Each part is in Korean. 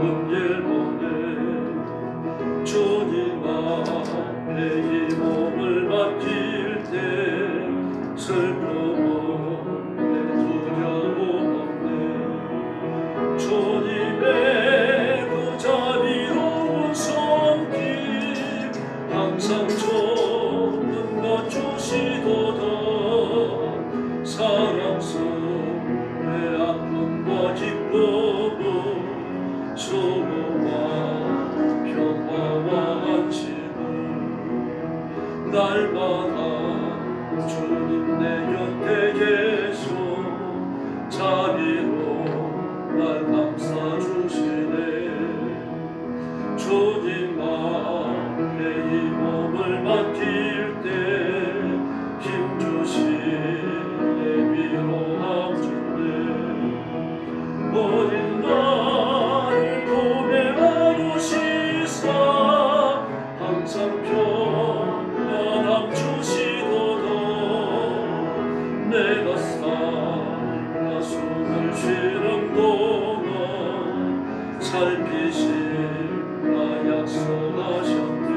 어려운 길 보내 주님 앞에 이 몸을 맡길 때 슬픔 없네 두려움 없네 주님의 그 자비로운 손길 항상 좋은 것 주시도다 사랑 속에 아픔과 기쁨은 수고와 평화와 안식은 날마다 주님 내 곁에 계셔 자비로 날 감싸주시네 주님 앞에 이 몸을 맡길 때 힘주시네 위로함 주네 모든 나를 품에 안으시사 항상 평안함 주시도다 내가 살아 숨을 쉬는 동안 살피시라 약속하셨네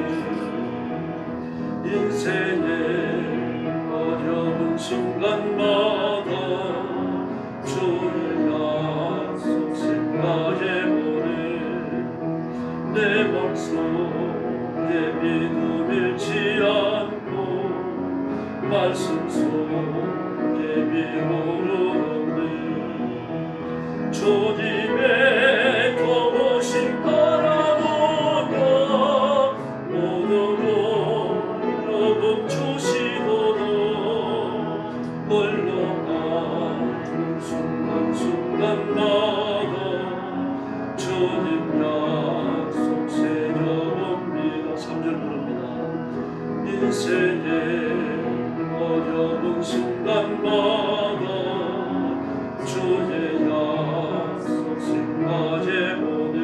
인생의 어려운 순간마다 주의 약속 생각해 보네 내 맘속에 믿음 잃지 않고 말씀 속에 위로를 얻네 주님의 도우심 바라보며 모든 어려움 주시도다 흘러가는 순간순간마다 주님 약속 새겨봅니다 3절 부릅니다 인생의 어려운 순간마다 주의 약속 생각해 보네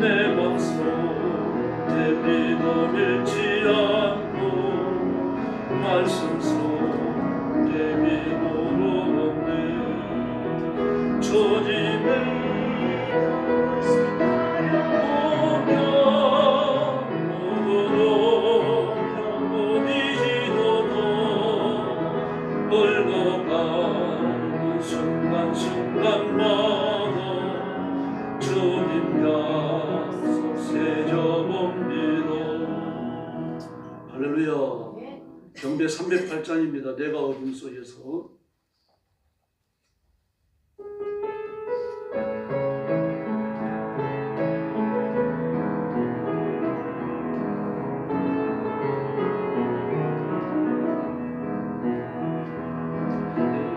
내 맘속에 믿음 잃지 않고 말씀 속에 위로를 얻네 주님의 보며 모든 어려움이 이기도다 흘러가는 순간순간마다 주님 약속 새겨봅니다 할렐루야 경배 308장입니다 내가 어둠 속에서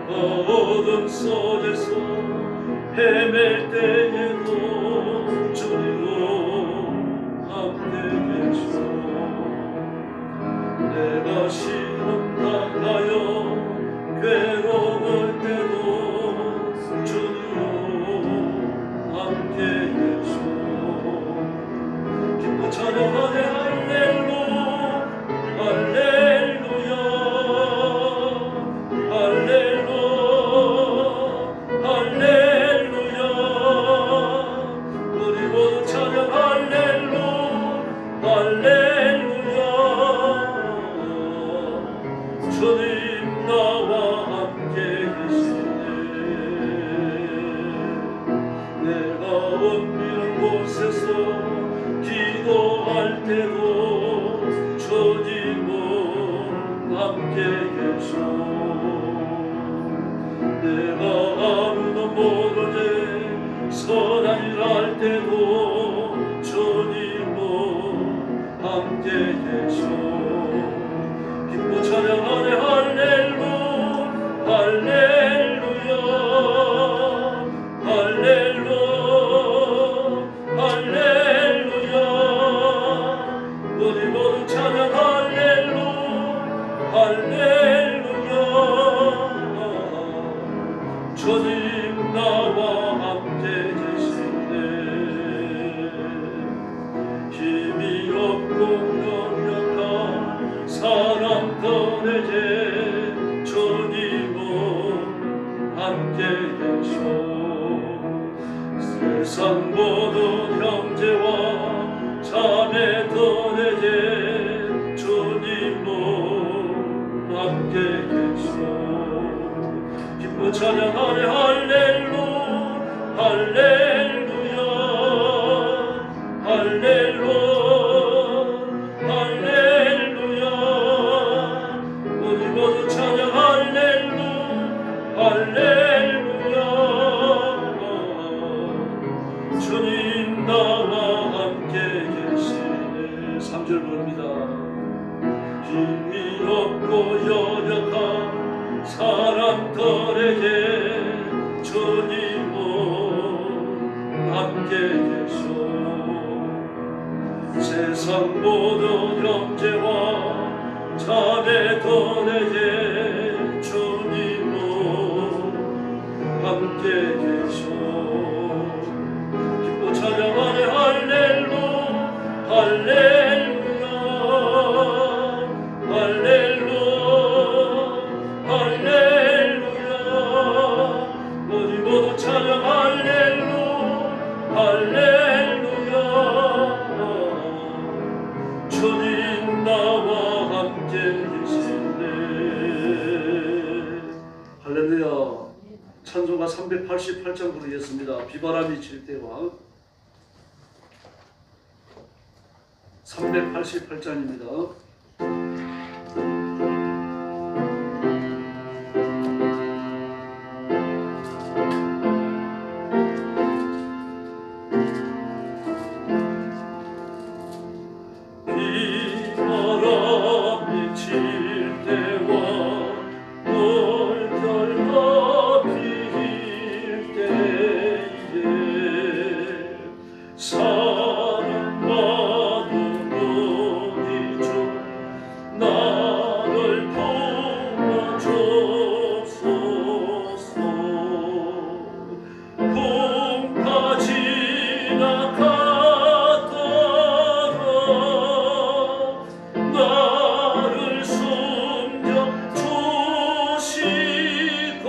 어둠 속에서 헤맬 때에도 주님 앞에 계셔 내가 시험 당하여 괴로울 때도 주님 함께 계셔 기뻐 찬양하네 할렐루야 할렐루야 우리 모두 찬양 할렐루야 주님 나와 함께 계시네 내가 은밀한 곳에서 기도할 때도 주님은 함께 계셔 내가 아무도 모르게 선한 일 할 때도 주님은 함께 계셔 기뻐 찬양하네 할렐루야 우리 모두 찬양 할렐루야 주님 나와 함께 계시네 힘이 없고 연약한 사람 떠내게 세상 모든 형제와 자매들에게 주님은 함께 계셔. 기뻐 찬양하네 할렐루야 할렐루야 할렐루야 할렐루야. 우리 모두 찬양 할렐루야 할렐루야. 주님 나와 함께 계시네. 3절 부릅니다. 힘이 없고 연약한 사람들에게 주님은 함께 계셔. 세상 모든 형제와 자매들에게 주님은 함께 계셔. 기뻐 찬양하네 할렐루야 할렐루야 할렐루야 할렐루야. 우리 모두 찬양 할렐루야 할렐루야. 주님 나와 함께 계시네. 할렐루야. 찬송가 388장 부르겠습니다. 비바람이 칠 때와 388장입니다. 비바람이 칠 때와 물결과 빌 때에 사랑받은 우리 주 나를 도와주소서. 풍파 지나가더라 나를 숨겨 주시고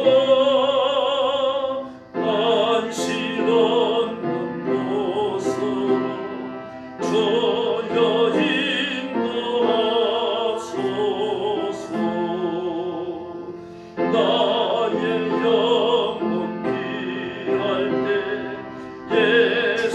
안식 없는 모습으로 주여 인도하소서. 나의 영혼 피할 때 예수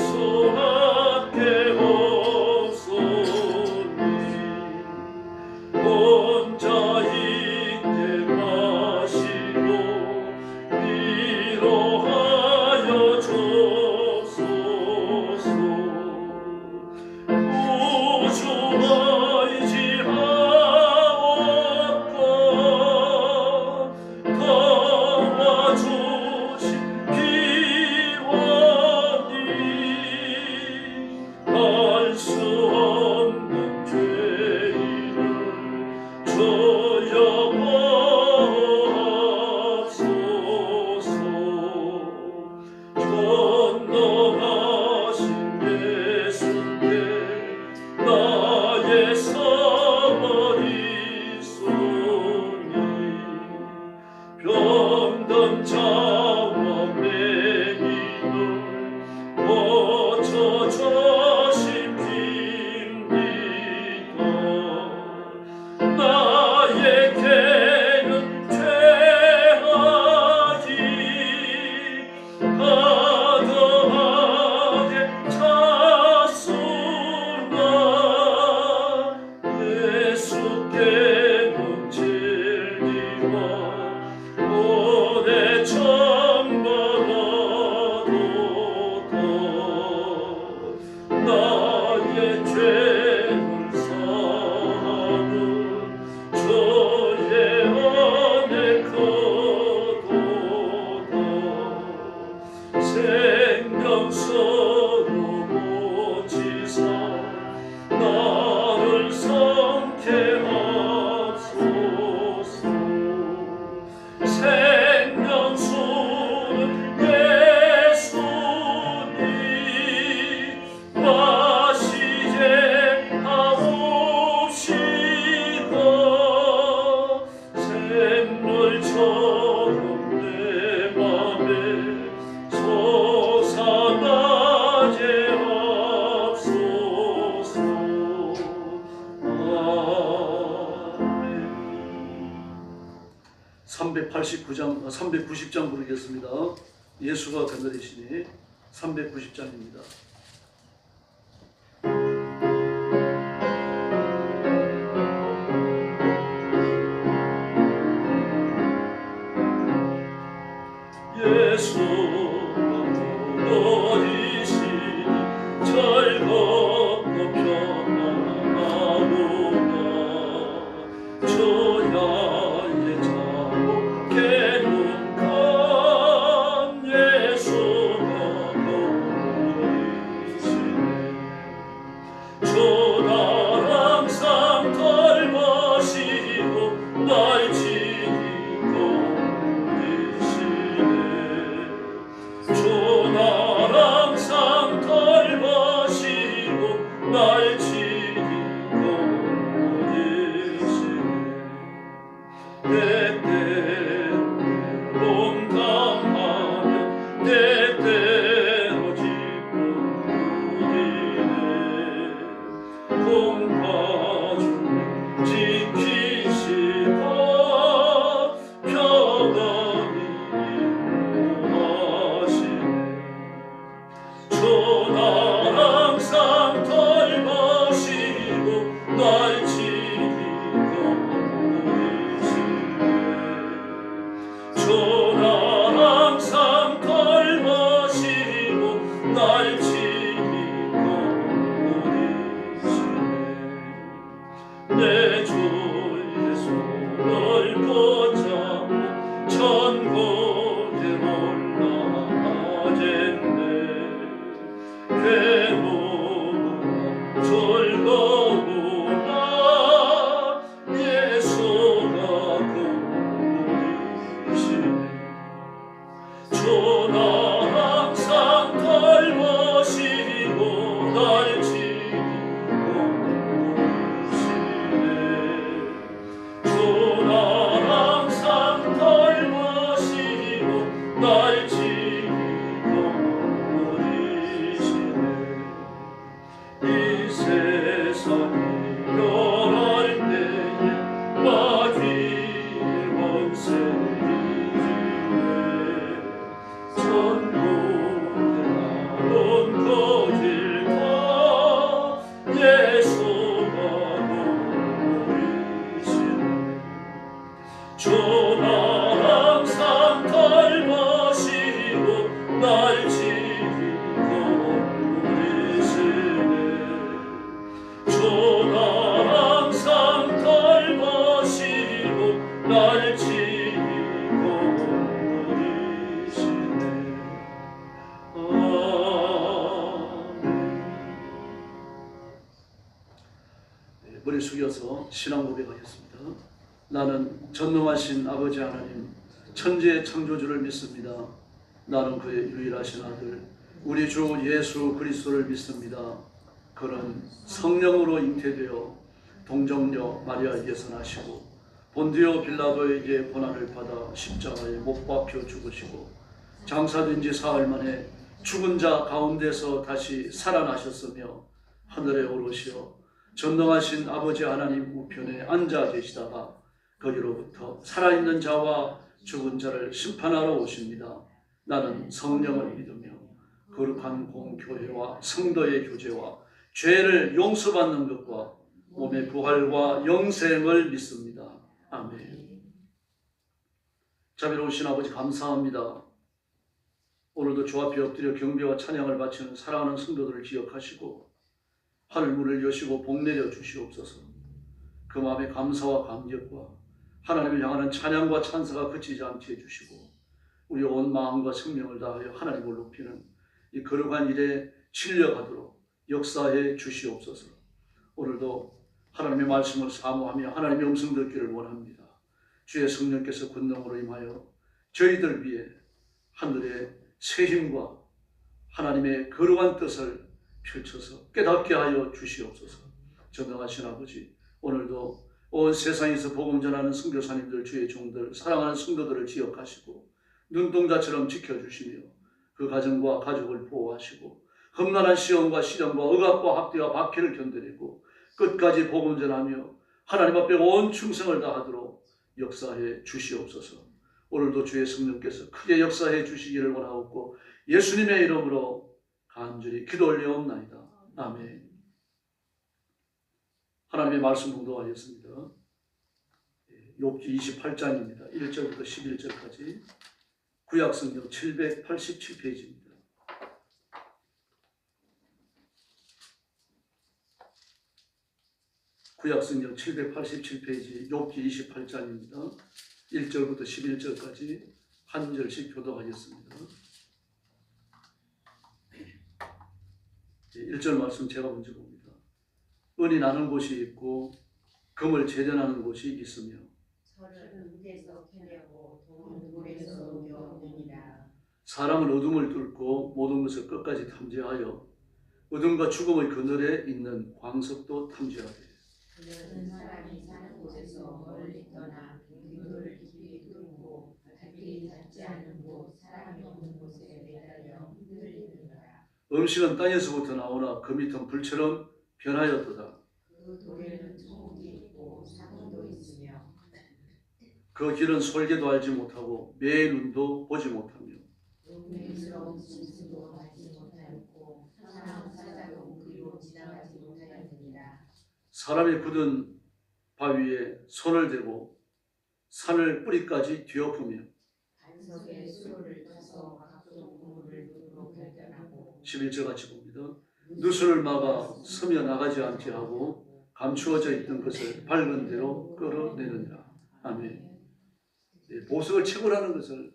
390장 부르겠습니다. 예수가 그늘이시니 390장입니다. 머리 숙여서 신앙 고백하겠습니다. 나는 전능하신 아버지 하나님, 천지의 창조주를 믿습니다. 나는 그의 유일하신 아들, 우리 주 예수 그리스도를 믿습니다. 그는 성령으로 잉태되어 동정녀 마리아에게서 나시고 본디오 빌라도에게 고난을 받아 십자가에 못 박혀 죽으시고 장사된 지 사흘 만에 죽은 자 가운데서 다시 살아나셨으며 하늘에 오르시어 전능하신 아버지 하나님 우편에 앉아 계시다가 거기로부터 살아있는 자와 죽은 자를 심판하러 오십니다. 나는 성령을 믿으며 거룩한 공교회와 성도의 교제와 죄를 용서받는 것과 몸의 부활과 영생을 믿습니다. 아멘. 자비로우신 아버지 감사합니다. 오늘도 주 앞에 엎드려 경배와 찬양을 바치는 사랑하는 성도들을 기억하시고 하늘 문을 여시고 복 내려 주시옵소서. 그 마음의 감사와 감격과 하나님을 향하는 찬양과 찬사가 그치지 않게 해주시고 우리 온 마음과 생명을 다하여 하나님을 높이는 이 거룩한 일에 진려가도록 역사해 주시옵소서. 오늘도 하나님의 말씀을 사모하며 하나님의 음성 듣기를 원합니다. 주의 성령께서 권능으로 임하여 저희들 위해 하늘의 새 힘과 하나님의 거룩한 뜻을 펼쳐서 깨닫게 하여 주시옵소서. 전능하신 아버지, 오늘도 온 세상에서 복음 전하는 선교사님들, 주의 종들, 사랑하는 성도들을 기억하시고 눈동자처럼 지켜주시며 그 가정과 가족을 보호하시고 험난한 시험과 시련과 억압과 학대와 박해를 견뎌내고 끝까지 복음 전하며 하나님 앞에 온 충성을 다하도록 역사해 주시옵소서. 오늘도 주의 성령께서 크게 역사해 주시기를 원하옵고 예수님의 이름으로 간절히 기도 올려옵나이다. 아멘. 하나님의 말씀 공독하겠습니다. 욥기 28장입니다. 1절부터 11절까지 구약성경 787페이지입니다. 구약성경 787페이지 욥기 28장입니다. 1절부터 11절까지 한 절씩 교독하겠습니다. 1절 말씀 제가 먼저 봅니다. 은이 나는 곳이 있고 금을 재련하는 곳이 있으며 철은 흙에서 캐내고 동은 돌에서 녹여내니라. 사람은 어둠을 뚫고 모든 것을 끝까지 탐지하여 어둠과 죽음의 그늘에 있는 광석도 탐지하되 그는 사람이 사는 곳에서 멀리 떠나 그늘을 깊이 뚫고 발길이 닿지 않는 곳 사람이 없는 곳에 매달려 흔들리느니라. 음식은 땅에서부터 나오나 그 밑은 불처럼 변하였도다. 그 돌에는 천국이 있고 사문도 있으며 그 길은 솔개도 알지 못하고 매의 눈도 보지 못하며 운명스러운 짐승도 알지 못하였고 사나운 사자도 그리로 지나가지 못하였느니라. 사람이 굳은 바위에 손을 대고 산을 뿌리까지 뒤엎으며 반석에 수로를 떠서 각종 우물을 눈으로 발견하고 11절 같이 봅니다. 누수를 막아 스며 나가지 않게 하고 감추어져 있던 것을 밝은 대로 끌어내느니라. 아멘. 보석을 채굴하는 것을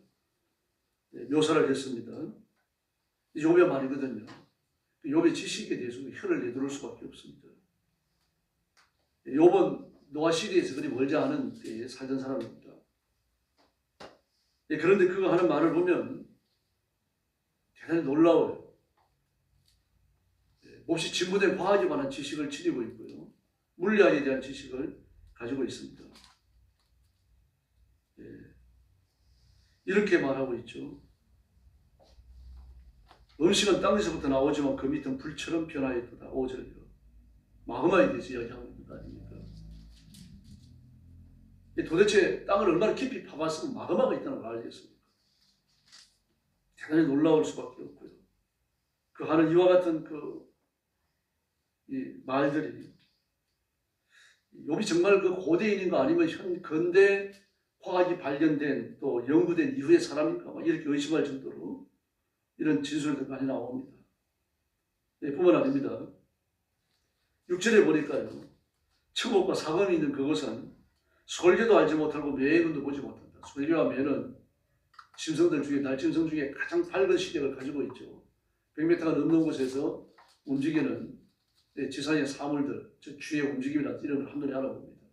묘사를 했습니다. 욥의 말이거든요. 욥의 지식에 대해서 혀를 내두를 수밖에 없습니다. 욥은 노아 시대에서 그리 멀지 않은 때에 살던 사람입니다. 그런데 그가 하는 말을 보면 대단히 놀라워요. 몹시 진보된 과학에 관한 지식을 지니고 있고요. 물리학에 대한 지식을 가지고 있습니다. 이렇게 말하고 있죠. 음식은 땅에서부터 나오지만 그 밑은 불처럼 변하였도다. 5절이요. 마그마에 대해서 이야기하고 있는 거 아닙니까? 도대체 땅을 얼마나 깊이 파봤으면 마그마가 있다는 걸 알겠습니까? 대단히 놀라울 수밖에 없고요. 그 하는 이와 같은 이 말들이 욥이 정말 그 고대인인가 아니면 근대 과학이 발견된 또 연구된 이후의 사람인가 이렇게 의심할 정도로 이런 진술들 많이 나옵니다. 뿐만 아닙니다. 6절에 보니까요. 천국과 사금이 있는 그곳은 솔개도 알지 못하고 매의 눈도 보지 못한다. 솔개와 매는 짐승들 중에 날짐승 중에 가장 밝은 시력을 가지고 있죠. 100m가 넘는 곳에서 움직이는 지상의 사물들, 즉 주의 움직임이나 이런 걸 한눈에 알아봅니다.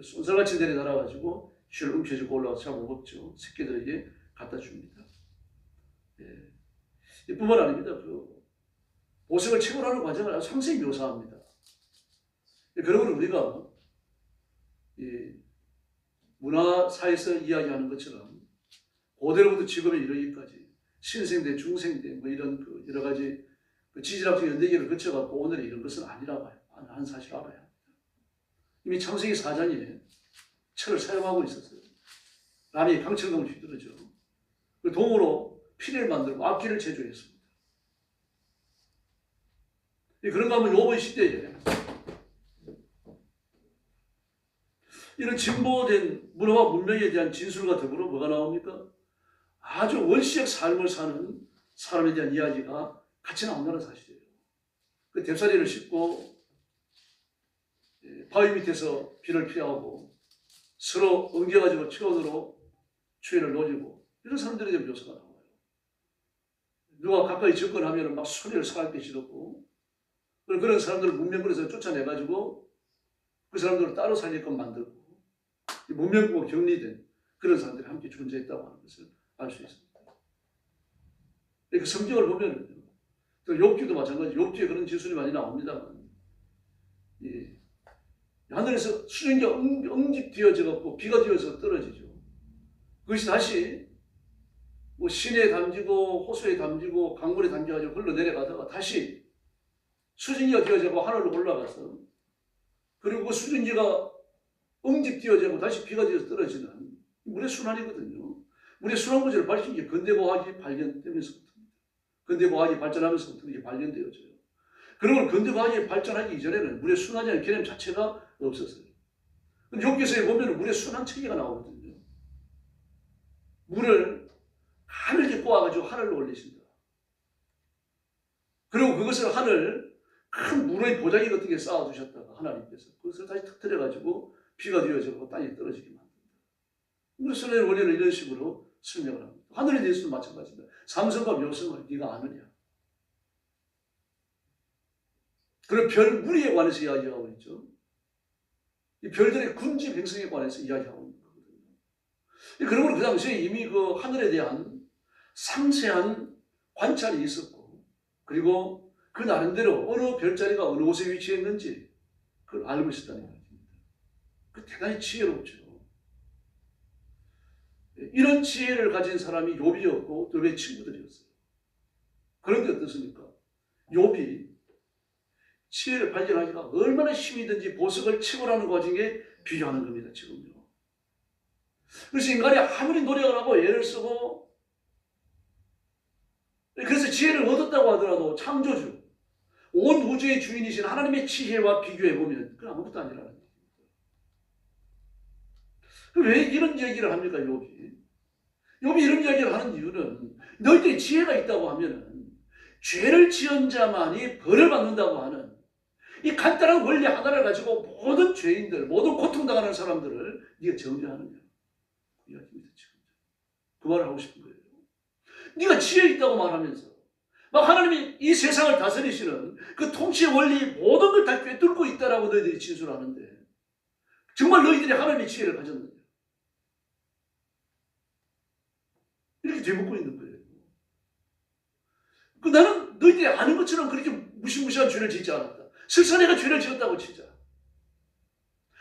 쏜살같이 내려 날아가지고 쥐를 움켜쥐고 올라와서 잡아먹죠. 새끼들에게 갖다 줍니다. 이뿐만 아닙니다. 보석을 채굴하는 과정을 아주 상세히 묘사합니다. 그러므로 우리가 문화사에서 이야기하는 것처럼 고대로부터 지금에 이르기까지 신생대, 중생대 이런 여러 가지 지질학적 연대기를 거쳐갖고 오늘의 이런 것은 아니라 봐요. 하는 사실을 알아야 합니다. 이미 창세기 4장에 철을 사용하고 있었어요. 남이 강철검을 휘두르죠. 그 동으로 피를 만들고 악기를 제조했습니다. 그런가 하면 욥의 시대에 이런 진보된 문화와 문명에 대한 진술과 더불어 뭐가 나옵니까? 아주 원시적 삶을 사는 사람에 대한 이야기가 같이 나온다는 사실이에요. 그 뎁사리를 싣고 바위 밑에서 비를 피하고 서로 엉겨가지고 체온으로 추위를 녹이고 이런 사람들에 대한 묘사가 나와요. 누가 가까이 접근하면 막 소리를 사갈게 지르고 그런 사람들을 문명권에서 쫓아내가지고 그 사람들을 따로 살게끔 만들고 문명국과 격리된 그런 사람들이 함께 존재했다고 하는 것을 알 수 있습니다. 그 성경을 보면은요, 또 욥기도 마찬가지, 욥기에 그런 지술이 많이 나옵니다만, 하늘에서 수증기가 응집되어져갖고 비가 되어서 떨어지죠. 그것이 다시 시내에 담지고 호수에 담지고 강물에 담겨가지고 흘러내려가다가 다시 수증기가 되어져서 하늘로 올라가서 그리고 그 수증기가 응집되어지고 다시 비가 되어서 떨어지는 물의 순환이거든요. 우리의 순환구조를 밝힌 게 근대과학이 발견되면서부터입니다. 근대과학이 발전하면서부터 이게 발견되어져요. 그러면 근대과학이 발전하기 이전에는 물의 순환이라는 개념 자체가 없었어요. 근데 욥기서에 보면 물의 순환 체계가 나오거든요. 물을 하늘에 꼬아가지고 하늘로 올리신다. 그리고 그것을 하늘 큰 물의 보자기 같은 게 쌓아두셨다가 하나님께서 그것을 다시 터뜨려가지고 비가 되어지고 땅에 떨어지게 만든다. 물의 순환의 원리는 이런 식으로 설명을 합니다. 하늘에 대해서도 마찬가지입니다. 삼성과 묘성을 네가 아느냐. 그리고 별 무리에 관해서 이야기하고 있죠. 이 별들의 군집 행성에 관해서 이야기하고 있는 거거든요. 그러므로 그 당시에 이미 그 하늘에 대한 상세한 관찰이 있었고, 그리고 그 나름대로 어느 별자리가 어느 곳에 위치했는지 그걸 알고 있었다는 이야기입니다. 그 대단히 지혜롭죠. 이런 지혜를 가진 사람이 욥이었고 욥의 친구들이었어요. 그런데 어떻습니까? 욥이 지혜를 발견하기가 얼마나 힘이 든지 보석을 채굴하는 과정에 비교하는 겁니다. 지금요. 그래서 인간이 아무리 노력을 하고 애를 쓰고 그래서 지혜를 얻었다고 하더라도 창조주, 온 우주의 주인이신 하나님의 지혜와 비교해보면 그건 아무것도 아니라는 얘기입니다. 왜 이런 얘기를 합니까? 욥이 이런 이야기를 하는 이유는 너희들이 지혜가 있다고 하면 죄를 지은 자만이 벌을 받는다고 하는 이 간단한 원리 하나를 가지고 모든 죄인들, 모든 고통당하는 사람들을 네가 정죄하느냐. 그 이야기입니다. 지금. 그 말을 하고 싶은 거예요. 네가 지혜 있다고 말하면서 막 하나님이 이 세상을 다스리시는 그 통치의 원리 모든 걸 다 꿰뚫고 있다라고 너희들이 진술하는데 정말 너희들이 하나님의 지혜를 가졌느냐. 이렇게 되묻고 있는 거예요. 나는 너희들이 아는 것처럼 그렇게 무시무시한 죄를 짓지 않았다. 설사 내가 죄를 지었다고 치자.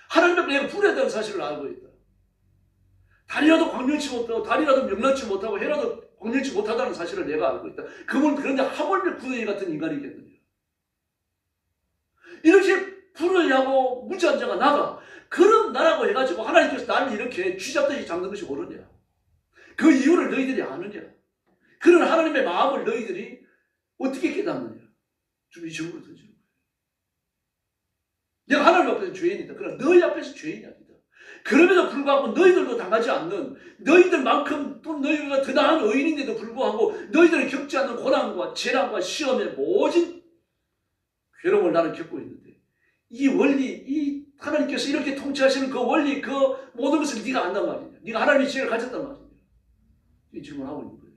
하나님 앞에 내가 불의하다는 사실을 알고 있다. 달이라도 광명치 못하고 달이라도 명랑치 못하고 해라도 광명치 못하다는 사실을 내가 알고 있다. 그런데 하물며 구덩이 같은 인간이겠느냐. 이렇게 불의하고 무지한 자가 나가 그런 나라고 해가지고 하나님께서 나를 이렇게 쥐잡듯이 잡는 것이 옳으냐. 그 이유를 너희들이 아느냐. 그런 하나님의 마음을 너희들이 어떻게 깨닫느냐. 좀 이 질문을 던지는 거예요. 내가 하나님 앞에서 죄인이다. 그러나 너희 앞에서 죄인이 아니다. 그럼에도 불구하고 너희들도 당하지 않는 너희들만큼 또 너희가 더 나은 의인인데도 불구하고 너희들은 겪지 않는 고난과 재난과 시험의 모진 괴로움을 나는 겪고 있는데 이 원리, 이 하나님께서 이렇게 통치하시는 그 원리, 그 모든 것을 네가 안단 말이냐. 네가 하나님의 지혜를 가졌단 말이냐. 이 질문을 하고 있는 거예요.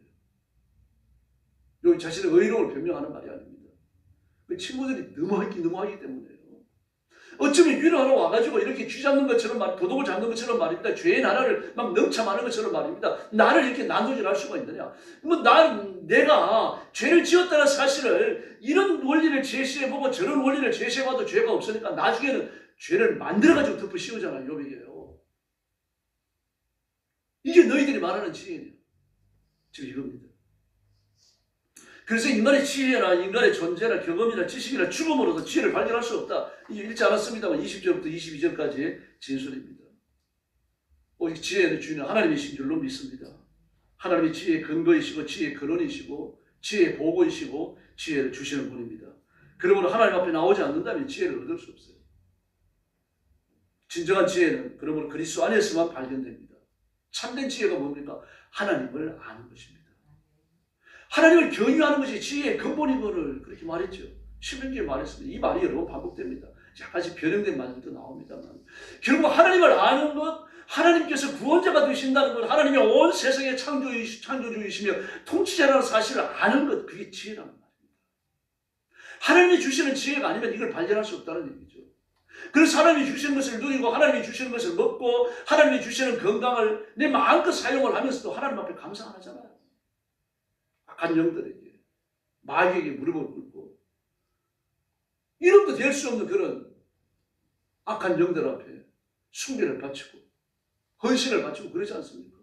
여기 자신의 의로움을 변명하는 말이 아닙니다. 그 친구들이 너무하기 때문에요. 어쩌면 위로하러 와가지고 이렇게 쥐 잡는 것처럼 도둑을 잡는 것처럼 말입니다. 죄의 나라를 막 넘쳐마는 것처럼 말입니다. 나를 이렇게 난도질할 수가 있느냐. 내가 죄를 지었다는 사실을 이런 원리를 제시해보고 저런 원리를 제시해봐도 죄가 없으니까 나중에는 죄를 만들어가지고 덮어 씌우잖아요. 욥에게요. 이게 너희들이 말하는 지혜예요. 지금 이겁니다. 그래서 인간의 지혜나 인간의 존재나 경험이나 지식이나 죽음으로도 지혜를 발견할 수 없다. 읽지 않았습니다만 20절부터 22절까지의 진술입니다. 오직 지혜의 주인은 하나님이신 줄로 믿습니다. 하나님이 지혜의 근거이시고 지혜의 근원이시고 지혜의 보고이시고 지혜를 주시는 분입니다. 그러므로 하나님 앞에 나오지 않는다면 지혜를 얻을 수 없어요. 진정한 지혜는 그러므로 그리스도 안에서만 발견됩니다. 참된 지혜가 뭡니까? 하나님을 아는 것입니다. 하나님을 경유하는 것이 지혜의 근본인 것을 그렇게 말했죠. 신명기에 말했습니다. 이 말이 여러 번 반복됩니다. 약간씩 변형된 말들도 나옵니다만 결국 하나님을 아는 것, 하나님께서 구원자가 되신다는 것, 하나님이 온 세상의 창조주이시며 통치자라는 사실을 아는 것, 그게 지혜라는 말입니다. 하나님이 주시는 지혜가 아니면 이걸 발견할 수 없다는 얘기죠. 그래서 하나님이 주시는 것을 누리고 하나님이 주시는 것을 먹고 하나님이 주시는 건강을 내 마음껏 사용을 하면서도 하나님 앞에 감사 안 하잖아요. 악한 영들에게, 마귀에게 무릎을 꿇고 이름도 될 수 없는 그런 악한 영들 앞에 숭배를 바치고 헌신을 바치고 그러지 않습니까?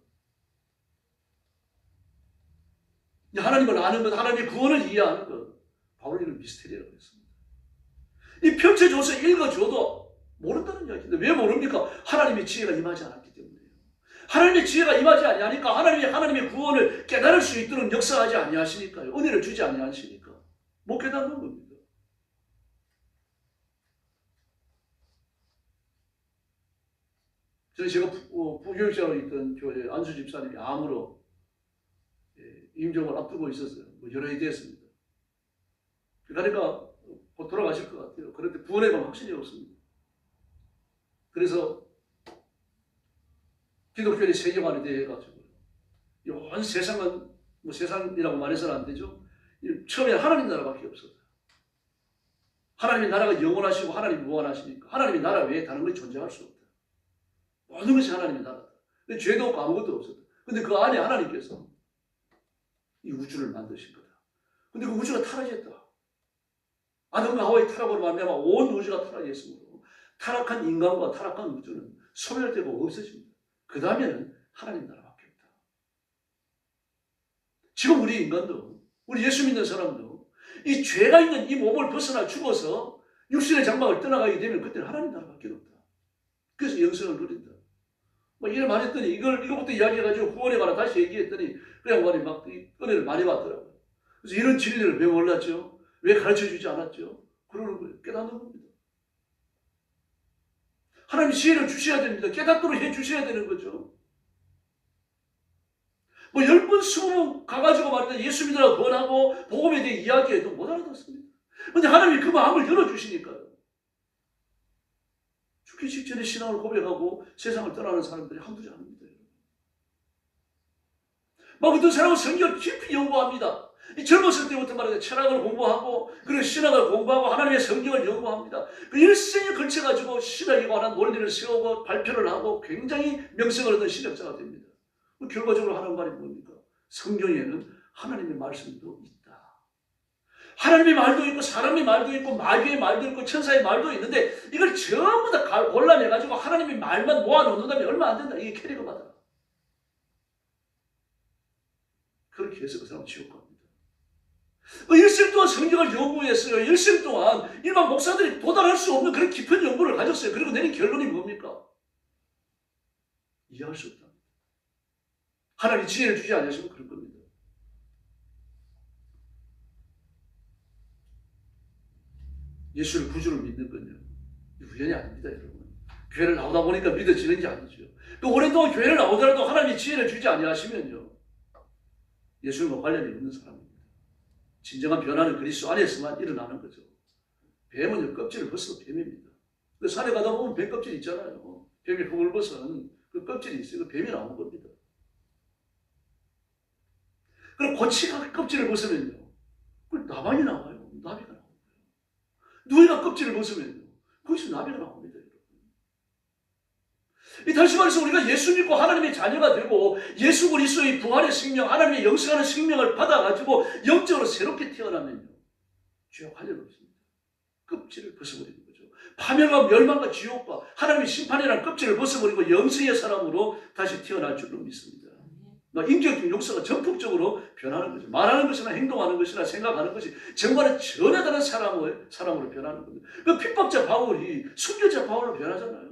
하나님을 아는 것, 하나님의 구원을 이해하는 것, 바로 이런 미스테리라고 했습니다. 이 펼쳐줘서 읽어줘도 모른다는 이야기인데 왜 모릅니까? 하나님의 지혜가 임하지 않았기 때문에요. 하나님의 지혜가 임하지 아니하니까 하나님의 구원을 깨달을 수 있도록 역사하지 아니하시니까요. 은혜를 주지 아니하시니까 못 깨닫는 겁니다. 제가 부교육자로 있던 교회 안수 집사님이 암으로 임종을 앞두고 있었어요. 여러 해 됐습니다. 그러니까 곧 돌아가실 것 같아요. 그런데 구원에 관한 확신이 없습니다. 그래서 기독교의 세계관에 대해 가지고 온 세상은 세상이라고 말해서는 안 되죠. 처음에 하나님 나라밖에 없었어요. 하나님의 나라가 영원하시고 하나님이 무한하시니까 하나님의 나라 외에 다른 것이 존재할 수 없다. 모든 것이 하나님의 나라다. 근데 죄도 없고 아무것도 없었다. 근데 그 안에 하나님께서 이 우주를 만드신 거다. 근데 그 우주가 타락했다. 아담과 하와의 타락으로 말미암아 온 우주가 타락했으므로 타락한 인간과 타락한 우주는 소멸되고 없어집니다. 그 다음에는 하나님 나라밖에 없다. 지금 우리 인간도, 우리 예수 믿는 사람도 이 죄가 있는 이 몸을 벗어나 죽어서 육신의 장막을 떠나가게 되면 그때는 하나님 나라밖에 없다. 그래서 영생을 누린다. 이를 말했더니 이거부터 이야기해가지고 구원에 관해 다시 얘기했더니 그 양반이 막 은혜를 많이 받더라고요. 그래서 이런 진리를 왜 몰랐죠? 왜 가르쳐주지 않았죠? 그러는 거예요. 깨닫는 겁니다. 하나님 지혜를 주셔야 됩니다. 깨닫도록 해주셔야 되는 거죠. 10번, 20번 가가지고 말이다 예수 믿으라고 권하고 복음에 대해 이야기해도 못 알아듣습니다. 그런데 하나님이 그 마음을 열어주시니까요. 죽기 직전에 신앙을 고백하고 세상을 떠나는 사람들이 한두 지 아닙니다. 어떤 사람은 성경을 깊이 연구합니다. 젊었을 때부터 말이야 철학을 공부하고 그리고 신학을 공부하고 하나님의 성경을 연구합니다. 그 일생에 걸쳐가지고 신학에 관한 논리를 세우고 발표를 하고 굉장히 명성을 얻은 신학자가 됩니다. 결과적으로 하는 말이 뭡니까? 성경에는 하나님의 말씀도 있다. 하나님의 말도 있고 사람의 말도 있고 마귀의 말도 있고 천사의 말도 있는데 이걸 전부 다 골라내가지고 하나님의 말만 모아놓는다면 얼마 안 된다. 이게 캐리어마다. 그렇게 해서 그 사람 지옥 갑니다. 일생 동안 성경을 연구했어요. 일생 동안 일반 목사들이 도달할 수 없는 그런 깊은 연구를 가졌어요. 그리고 내린 결론이 뭡니까? 이해할 수 없다. 하나님이 지혜를 주지 않으시면 그럴 겁니다. 예수를 구주로 믿는 건요. 우연이 아닙니다, 여러분. 교회를 나오다 보니까 믿어지는 게 아니죠. 또 오랫동안 교회를 나오더라도 하나님이 지혜를 주지 아니하시면요. 예수님과 관련이 없는 사람입니다. 진정한 변화는 그리스도 안에서만 일어나는 거죠. 뱀은 껍질을 벗어 뱀입니다. 그 산에 가다 보면 뱀 껍질 있잖아요. 뱀이 흙을 벗은 그 껍질이 있어요. 그 뱀이 나온 겁니다. 그럼 고치가 껍질을 벗으면요. 그 나방이 나와요. 나비가 나와요. 누이가 껍질을 벗으면요. 거기서 나비가 나옵니다. 다시 말해서 우리가 예수 믿고 하나님의 자녀가 되고 예수 그리스도의 부활의 생명, 하나님의 영생하는 생명을 받아가지고 영적으로 새롭게 태어나면요. 죄와 관련 없습니다. 껍질을 벗어버리는 거죠. 파멸과 멸망과 지옥과 하나님의 심판이라는 껍질을 벗어버리고 영생의 사람으로 다시 태어날 줄로 믿습니다. 인격적 역사가 전폭적으로 변하는 거죠. 말하는 것이나 행동하는 것이나 생각하는 것이 정말은 전혀 다른 사람으로 변하는 겁니다. 그 핍박자 바울이 순교자 바울로 변하잖아요.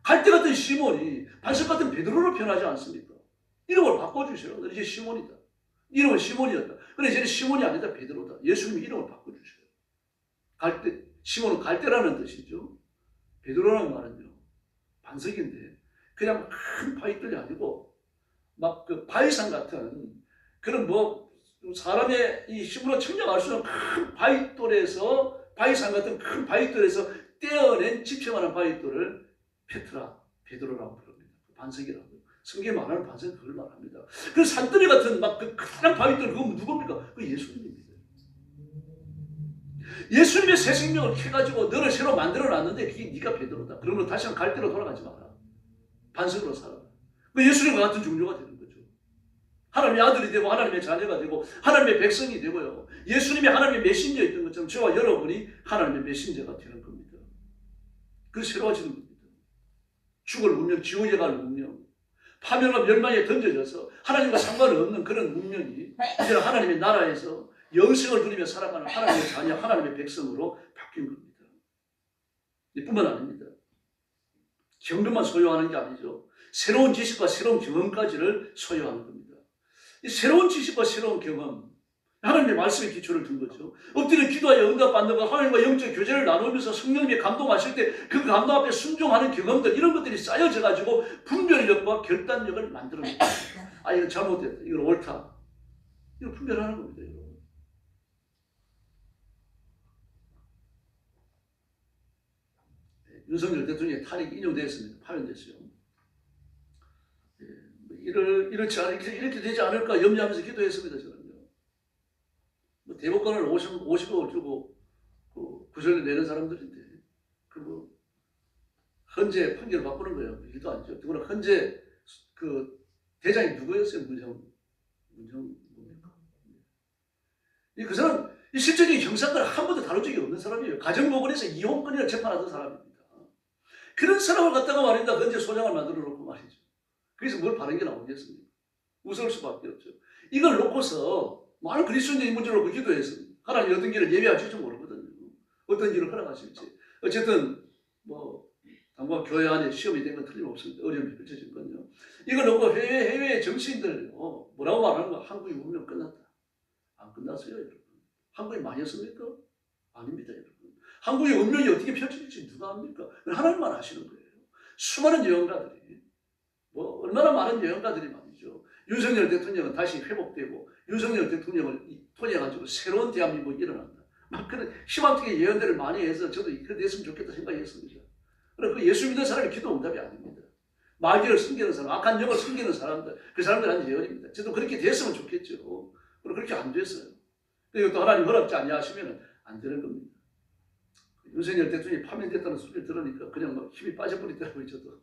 갈대 같은 시몬이 반석 같은 베드로로 변하지 않습니까? 이름을 바꿔주셔요. 이제 시몬이다. 이름은 시몬이었다. 그런데 이제는 시몬이 아니다. 베드로다. 예수님이 이름을 바꿔주셔요. 시몬은 갈대라는 뜻이죠. 베드로라는 말은요. 반석인데 그냥 큰 바위들이 아니고 막 그 바위산 같은 그런 사람의 이 힘으로 측량할 수 있는 큰 바위돌에서 바위산 같은 큰 바위돌에서 떼어낸 집채만한 바위돌을 베드로라고 부릅니다. 반석이라고. 성경에 말하는 반석은 그걸 말합니다. 그 산더미 같은 막 그 큰 바위돌 그건 누굽니까? 그 예수님입니다. 예수님의 새 생명을 캐가지고 너를 새로 만들어놨는데 그게 네가 베드로다. 그러면 다시 한번 갈대로 돌아가지 마라. 반석으로 살아라. 그 예수님과 같은 종류가 되는 거죠. 하나님의 아들이 되고 하나님의 자녀가 되고 하나님의 백성이 되고요. 예수님이 하나님의 메신저였던 것처럼 저와 여러분이 하나님의 메신저가 되는 겁니다. 그래서 새로워지는 겁니다. 죽을 운명, 지옥에 갈 운명, 파멸과 멸망에 던져져서 하나님과 상관없는 그런 운명이 이제 하나님의 나라에서 영생을 누리며 살아가는 하나님의 자녀, 하나님의 백성으로 바뀐 겁니다. 이뿐만 아닙니다. 경험만 소유하는 게 아니죠. 새로운 지식과 새로운 경험까지를 소유하는 겁니다. 이 새로운 지식과 새로운 경험, 하나님의 말씀에 기초를 둔 거죠. 엎드려 기도하여 응답받는 것, 하나님과 영적 교제를 나누면서 성령님이 감동하실 때 그 감동 앞에 순종하는 경험들, 이런 것들이 쌓여져 가지고 분별력과 결단력을 만들어냅니다. 아, 이건 잘못됐다, 이건 옳다, 이거 분별하는 겁니다. 여러분. 윤석열 대통령의 탄핵이 인용되었습니다. 파면됐어요. 이렇지 이렇게 되지 않을까 염려하면서 기도했습니다. 저는요. 뭐 대법관을 50억을 주고 구설을 내는 사람들인데 그 헌재 판결을 바꾸는 거예요. 일도 아니죠. 더구나 헌재 그 대장이 누구였어요? 그 사람 실제적인 형사건을 한 번도 다룬 적이 없는 사람이에요. 가정법원에서 이혼건이나 재판하던 사람입니다. 그런 사람을 갖다가 말입니다. 헌재 소장을 만들어 놓고 말이죠. 그래서 뭘 바른 게 나오겠습니까? 무서울 수밖에 없죠. 이걸 놓고서 많은 그리스도인들이 이 문제를 놓고 기도했습니다. 하나님이 어떤 길을 예비하실지 모르거든요. 어떤 길을 허락하실지. 어쨌든 뭐 당분간 교회 안에 시험이 된 건 틀림없습니다. 어려움이 펼쳐진 건요. 이걸 놓고 해외 정치인들 뭐라고 말하는 거? 한국이 운명 끝났다. 안 끝났어요, 여러분. 한국이 망했습니까? 아닙니다, 여러분. 한국의 운명이 어떻게 펼쳐질지 누가 압니까? 하나님만 아시는 거예요. 수많은 예언가들이 얼마나 많은 예언가들이 말이죠. 윤석열 대통령은 다시 회복되고 윤석열 대통령을 통해 가지고 새로운 대한민국이 일어난다. 막 그런 희망적인 예언들을 많이 해서 저도 그렇게 됐으면 좋겠다 생각했습니다. 그러나 그 예수 믿는 사람이 기도 응답이 아닙니다. 마귀를 숨기는 사람, 악한 영을 숨기는 사람들, 그 사람들한테 예언입니다. 저도 그렇게 됐으면 좋겠죠. 그러나 그렇게 안 됐어요. 이것도 하나님 허락지 않냐하시면 안 되는 겁니다. 윤석열 대통령이 파면됐다는 소리를 들으니까 그냥 막 힘이 빠져버리더라고요. 저도.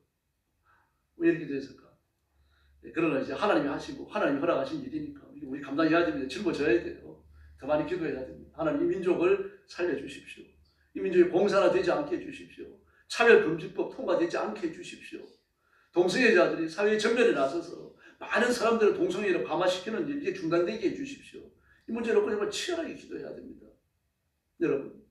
왜 이렇게 됐을까? 그러나 이제 하나님이 하시고 하나님이 허락하신 일이니까 우리 감당해야 됩니다. 짊어져야 돼요. 더 많이 기도해야 됩니다. 하나님 이 민족을 살려주십시오. 이 민족이 공산화되지 않게 해주십시오. 차별금지법 통과되지 않게 해주십시오. 동성애자들이 사회 전면에 나서서 많은 사람들을 동성애로 감화시키는 일, 이게 중단되게 해주십시오. 이 문제를 놓고 정말 치열하게 기도해야 됩니다. 여러분.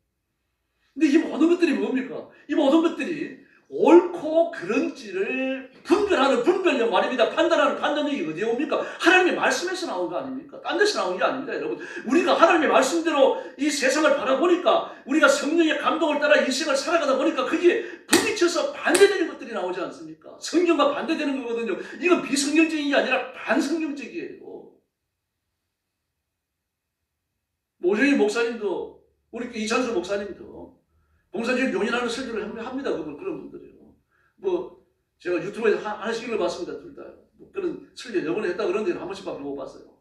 근데 이 모든 것들이 뭡니까? 이 모든 것들이 옳고 그른지를 분별하는 분별력 말입니다. 판단하는 판단력이 어디에 옵니까? 하나님의 말씀에서 나온 거 아닙니까? 딴 데서 나온 게 아닙니다, 여러분. 우리가 하나님의 말씀대로 이 세상을 바라보니까 우리가 성령의 감동을 따라 인생을 살아가다 보니까 그게 부딪혀서 반대되는 것들이 나오지 않습니까? 성경과 반대되는 거거든요. 이건 비성경적인 게 아니라 반성경적이에요. 모종희 목사님도 우리 이찬수 목사님도 공산주의를 용인하는 설교를 합니다. 그런 분들이요. 뭐 제가 유튜브에서 하나씩 읽어봤습니다. 둘 다. 뭐 그런 설교 여러 번 했다 그런 데는 한 번씩밖에 못 봤어요.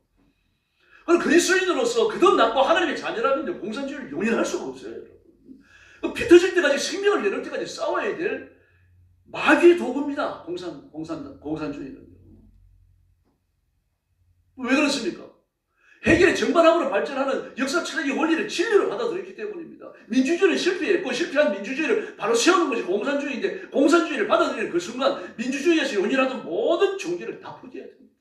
그럼 그리스도인으로서 그돈 낳고 하나님의 자녀라면 공산주의를 용인할 수가 없어요, 여러분. 피 터질 때까지 생명을 내놓을 때까지 싸워야 될 마귀의 도구입니다. 공산주의는요. 왜 그렇습니까? 해결의 정반합으로 발전하는 역사 철학의 원리를 진리로 받아들였기 때문입니다. 민주주의는 실패했고 실패한 민주주의를 바로 세우는 것이 공산주의인데 공산주의를 받아들이는 그 순간 민주주의에서 용인하던 모든 종교를 다 포기해야 됩니다.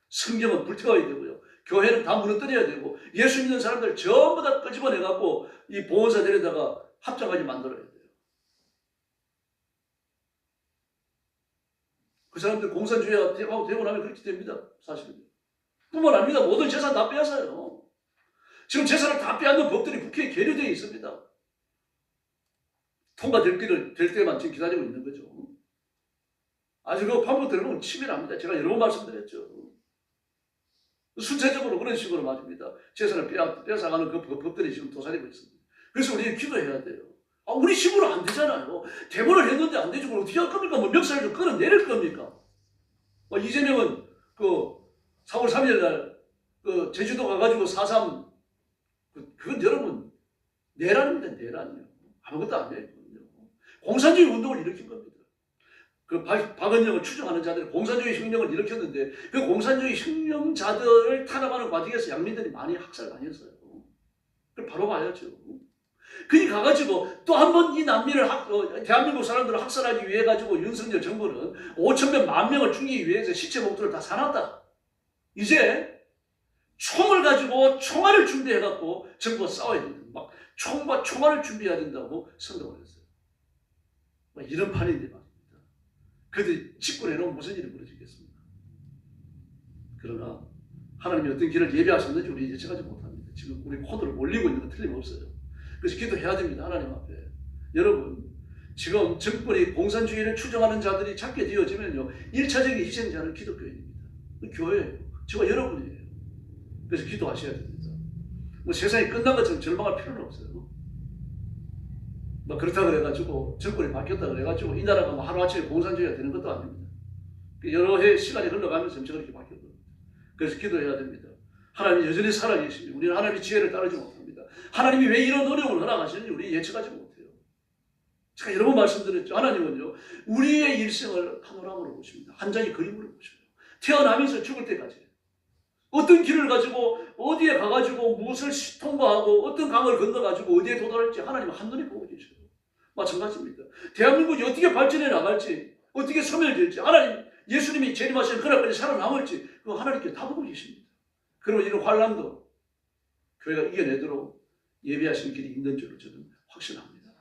성경은 불태워야 되고요. 교회는 다 무너뜨려야 되고 예수 믿는 사람들 전부 다 끄집어내갖고 이 봉헌사 데려다가 합장까지 만들어야 돼요. 그 사람들 공산주의하고 되고 나면 그렇게 됩니다. 사실은. 뿐만 아닙니다. 모든 재산 다 빼앗아요. 지금 재산을 다 빼앗는 법들이 국회에 계류되어 있습니다. 통과될 때만 지금 기다리고 있는 거죠. 아주 그 판법 들어보면 치밀합니다. 제가 여러 번 말씀드렸죠. 순차적으로 그런 식으로 말입니다. 재산을 빼앗아가는 그 법들이 지금 도사리고 있습니다. 그래서 우리가 기도해야 돼요. 우리 힘으로 안 되잖아요. 대본을 했는데 안 되죠. 그럼 어떻게 할 겁니까? 뭐 멱살을 좀 끌어내릴 겁니까? 이재명은 4월 3일 날 제주도 가가지고 4.3 그건 여러분 내란입니다. 내란이요. 아무것도 아니에요. 공산주의 운동을 일으킨 겁니다. 박은영을 추종하는 자들이 공산주의 혁명을 일으켰는데 그 공산주의 혁명자들을 탄압하는 과정에서 양민들이 많이 학살을 많이 했어요. 그걸 바로 봐야죠. 그니 가가지고 또 한 번 이 난민을 대한민국 사람들을 학살하기 위해 가지고 윤석열 정부는 5,000명, 10,000명을 죽이기 위해서 시체 목줄을 다 사놨다. 이제 총을 가지고 총알을 준비해갖고 정부가 싸워야 된다. 막 총과 총알을 준비해야 된다고 선동을 했어요. 이런 판인데 말입니다. 그들 직군에는 무슨 일이 벌어지겠습니까? 그러나 하나님이 어떤 길을 예비하셨는지 우리 예측하지 못합니다. 지금 우리 코드를 올리고 있는 건 틀림없어요. 그래서 기도해야 됩니다. 하나님 앞에. 여러분, 지금 정권이 공산주의를 추종하는 자들이 찾게 되어지면요, 1차적인 희생자는 기독교인입니다. 교회예요. 저와 여러분이에요. 그래서 기도하셔야 됩니다. 뭐 세상이 끝난 것처럼 절망할 필요는 없어요. 뭐 그렇다 그래가지고 정권이 바뀌었다 그래가지고 이 나라가 뭐 하루아침에 공산주의가 되는 것도 아닙니다. 여러 해 시간이 흘러가면서 점차 그렇게 바뀌었거든요. 그래서 기도해야 됩니다. 하나님이 여전히 살아계십니다. 우리는 하나님의 지혜를 따르지 못합니다. 하나님이 왜 이런 어려움을 허락하시는지 우리 예측하지 못해요. 제가 여러 번 말씀드렸죠. 하나님은요, 우리의 일생을 파노라마로 보십니다. 한 장의 그림으로 보셔요. 태어나면서 죽을 때까지 어떤 길을 가지고 어디에 가가지고 무엇을 통과하고 어떤 강을 건너가지고 어디에 도달할지 하나님은 한눈에 보고 계셔요. 마찬가지입니다. 대한민국이 어떻게 발전해 나갈지, 어떻게 소멸될지, 하나님, 예수님이 재림하시는 그날까지 살아남을지 그거 하나님께 다 보고 계십니다. 그리고 이런 환란도 교회가 이겨내도록 예비하신 길이 있는 줄로 저는 확신합니다.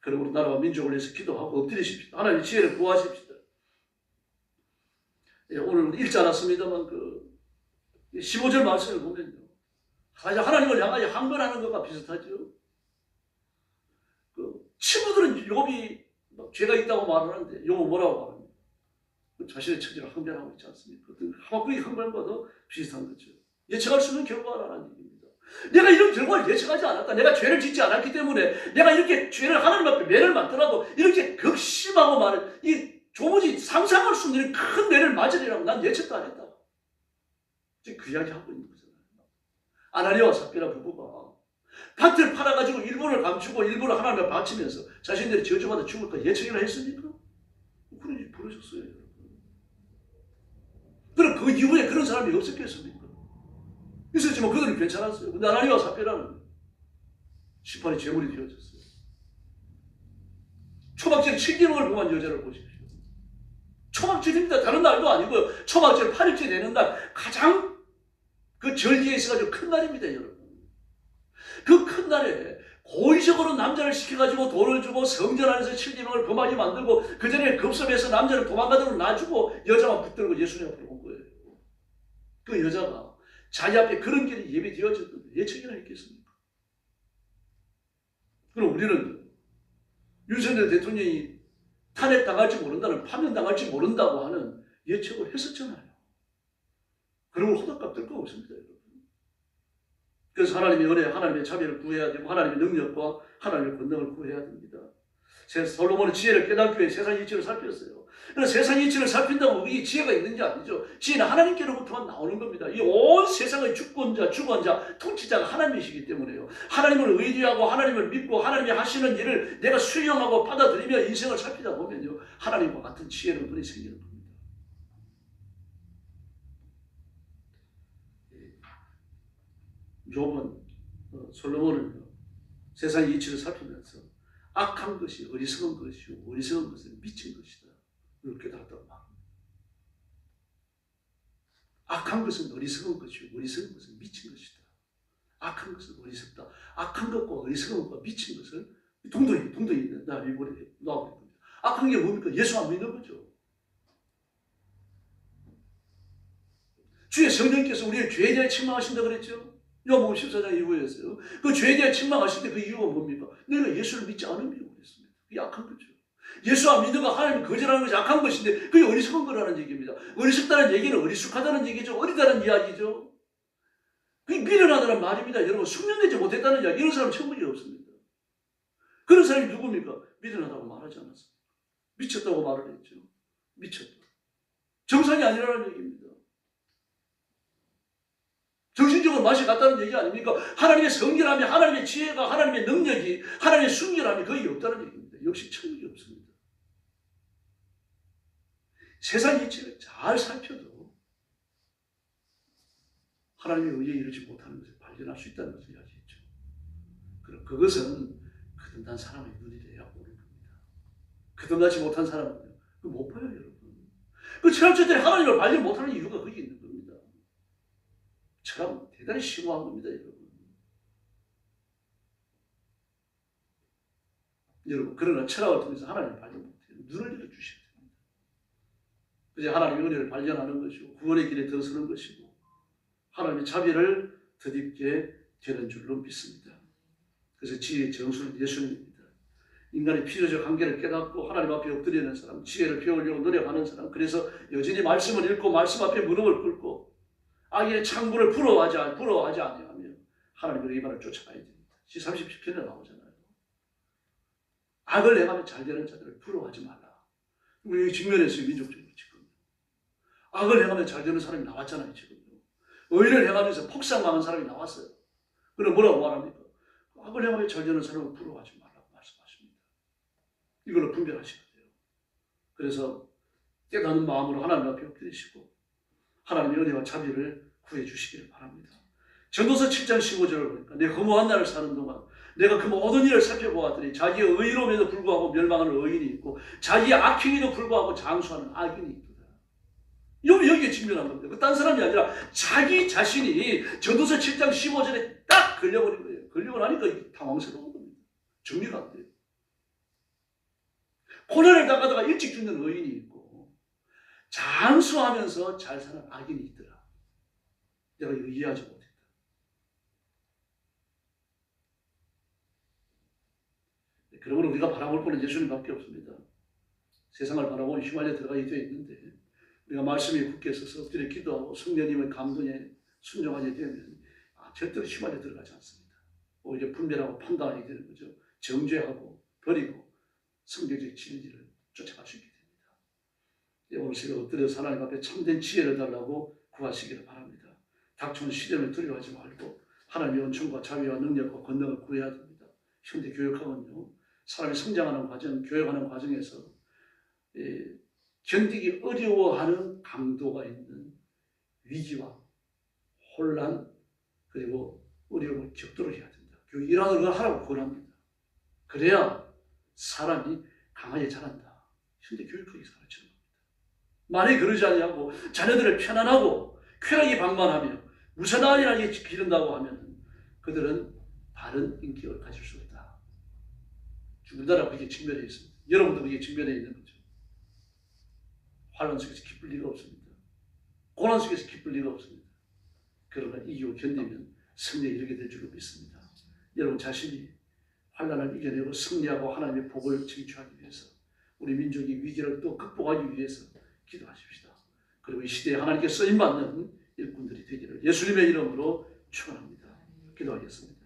그리고 우리 나라와 민족을 위해서 기도하고 엎드리십시오. 하나님 지혜를 구하십시다. 예, 오늘 읽지 않았습니다만 그 15절 말씀을 보면요, 하나님을 향하여 항변하는 것과 비슷하죠. 그 친구들은 욥이 죄가 있다고 말하는데 욥은 뭐라고 말합니까? 자신의 처지를 항변하고 있지 않습니까? 하박국의 항변과도 비슷한 거죠. 예측할 수 있는 결과라는 얘기입니다. 내가 이런 결과를 예측하지 않았다. 내가 죄를 짓지 않았기 때문에 내가 이렇게 죄를 하나님 앞에 매를 맞더라도 이렇게 극심하고 말은 이 도무지 상상할 수 없는 큰 매를 맞으리라고 난 예측도 안 했다. 지금 그 이야기 하고 있는 거잖아요. 아나니아와 삽비라 부부가 밭을 팔아가지고 일부를 감추고 일부를 하나님 앞에 바치면서 자신들이 저주받아 죽을까 예측이나 했습니까? 그런 일이 벌어졌어요, 여러분. 그럼 그 이후에 그런 사람이 없었겠습니까? 있었지만 그들은 괜찮았어요. 근데 아나니아와 삽비라는 심판의 제물이 되어졌어요. 초막절 7기록을 범한 여자를 보십시오. 초막절입니다. 다른 날도 아니고 초막절 8일째 되는 날 가장 그 절기에 있어가지고 큰 날입니다, 여러분. 그 큰 날에 고의적으로 남자를 시켜가지고 돈을 주고 성전 안에서 7기명을 범하게 만들고 그 전에 급섭해서 남자를 도망가도록 놔주고 여자만 붙들고 예수님 앞으로 온 거예요. 그 여자가 자기 앞에 그런 길이 예비되어졌는데 예측이나 했겠습니까? 그럼 우리는 윤석열 대통령이 탄핵당할지 모른다는, 파면당할지 모른다고 하는 예측을 했었잖아요. 그런 걸 호들갑 뜰 거 없습니다, 여러분. 그래서 하나님의 은혜, 하나님의 자비를 구해야 되고 하나님의 능력과 하나님의 권능을 구해야 됩니다. 솔로몬은 지혜를 깨닫기 위해 세상 이치를 살폈어요. 그래서 세상 이치를 살핀다고 이 지혜가 있는 게 아니죠. 지혜는 하나님께로부터만 나오는 겁니다. 이 온 세상의 주권자, 주관자, 통치자가 하나님이시기 때문에요. 하나님을 의지하고 하나님을 믿고 하나님이 하시는 일을 내가 수용하고 받아들이며 인생을 살피다 보면요, 하나님과 같은 지혜로운 분이 생기는 겁니다. 욥은, 솔로몬은 세상 이치를 살피면서 악한 것이 어리석은 것이고 어리석은 것은 미친 것이다. 이걸 깨달았다고 말합니다. 악한 것은 어리석은 것이고 어리석은 것은 미친 것이다. 악한 것은 어리석다. 악한 것과 어리석은 것과 미친 것을 동동이 놔버린 겁니다. 악한 게 뭡니까? 예수 안 믿는 거죠. 주의 성령께서 우리의 죄에 대해 책망하신다 그랬죠. 요한복음 14장 이후였어요. 그 죄에 대해 책망하실 때 그 이유가 뭡니까? 내가 예수를 믿지 않은 이유가 있습니다. 그게 악한 거죠. 예수 안 믿는 거 하나님 거절하는 것이 악한 것인데 그게 어리석은 거라는 얘기입니다. 어리석다는 얘기는 어리숙하다는 얘기죠. 어리다는 이야기죠. 그게 미련하다는 말입니다. 여러분, 숙련되지 못했다는 이야기, 이런 사람 처음 본 없습니다. 그런 사람이 누굽니까? 미련하다고 말하지 않았습니다. 미쳤다고 말을 했죠. 미쳤다. 정상이 아니라는 얘기입니다. 정신적으로 맛이 갔다는 얘기 아닙니까? 하나님의 성결함이, 하나님의 지혜가, 하나님의 능력이, 하나님의 순결함이 거의 없다는 얘기입니다. 역시 천국이 없습니다. 세상 이치를 잘 살펴도 하나님의 의에 이르지 못하는 것을 발견할 수 있다는 것을 이야기했죠. 그럼 그것은 거듭난 사람의 눈이 돼야 보는 겁니다. 거듭나지 못한 사람은 그거 못 봐요, 여러분. 그 철학자들이 하나님을 발견 못하는 이유가 거기 있는 겁니다. 참 대단히 심오한 겁니다, 여러분. 여러분, 그러나 철학을 통해서 하나님을 발견 못해요. 눈을 열어주셔야 됩니다. 이제 하나님의 은혜를 발견하는 것이고 구원의 길에 들어서는 것이고 하나님의 자비를 덧입게 되는 줄로 믿습니다. 그래서 지혜의 정수는 예수님입니다. 인간의 필요적 한계를 깨닫고 하나님 앞에 엎드리는 사람, 지혜를 배우려고 노력하는 사람, 그래서 여전히 말씀을 읽고 말씀 앞에 무릎을 꿇고 악의 창고를 부러워하지 아니하며 하나님의 의만을 쫓아가야 됩니다. 시30편에 나오잖아요. 악을 행하면 잘 되는 자들을 부러워하지 말라. 우리 직면에서 민족적으로 지금 악을 행하면 잘 되는 사람이 나왔잖아요. 지금 의를 행하면서 폭삭망한 사람이 나왔어요. 그럼 뭐라고 말합니까? 악을 행하면 잘 되는 사람을 부러워하지 말라고 말씀하십니다. 이걸로 분별하셔야 돼요. 그래서 깨닫는 마음으로 하나님 앞에 엎드리시고 하나님의 은혜와 자비를 구해 주시기를 바랍니다. 전도서 7장 15절을 보니까 내 허무한 날을 사는 동안 내가 그 모든 일을 살펴보았더니 자기의 의로움에도 불구하고 멸망하는 의인이 있고 자기의 악행에도 불구하고 장수하는 악인이 있다. 여기에 직면한 겁니다. 그 딴 사람이 아니라 자기 자신이 전도서 7장 15절에 딱 걸려버린 거예요. 걸리고 나니까 당황스러운 겁니다. 정리가 안 돼요. 고난을 당하다가 일찍 죽는 의인이 있고 장수하면서 잘 사는 악인이 있더라. 내가 이거 이해하지 못했다. 그러므로 우리가 바라볼 분은 예수님밖에 없습니다. 세상을 바라보면 휘말려 들어가게 되어 있는데 우리가 말씀에 굳게 서서 엎드려 기도하고 성령님의 감동에 순종하게 되면 절대로 휘말려 들어가지 않습니다. 오히려 분별하고 판단하게 되는 거죠. 정죄하고 버리고 성경적 진리를 쫓아갈 수 있게 됩니다. 오늘 새벽 엎드려서 하나님 앞에 참된 지혜를 달라고 구하시기를 바랍니다. 닥쳐온 시련을 두려워하지 말고 하나님의 은총과 자비와 능력과 권능을 구해야 됩니다. 현대 교육학은요, 사람이 성장하는 과정, 교육하는 과정에서 견디기 어려워하는 강도가 있는 위기와 혼란 그리고 어려움을 겪도록 해야 된다. 교육이라는 걸 하라고 권합니다. 그래야 사람이 강하게 자란다. 현대 교육학에서 가르치는 겁니다. 만약에 그러지 아니하고 자녀들을 편안하고 쾌락이 방만하며 무사단이라게 기른다고 하면 그들은 바른 인격을 가질 수 없다. 우리나라가 그게 직면해 있습니다. 여러분도 그게 직면해 있는 거죠. 환란 속에서 기쁠 리가 없습니다. 고난 속에서 기쁠 리가 없습니다. 그러나 이기고 견디면 승리에 이르게 될 줄로 믿습니다. 여러분 자신이 환란을 이겨내고 승리하고 하나님의 복을 쟁취하기 위해서 우리 민족이 위기를 또 극복하기 위해서 기도하십시다. 그리고 이 시대에 하나님께 쓰임받는 일꾼들이 되기를 예수님의 이름으로 축원합니다. 기도하겠습니다.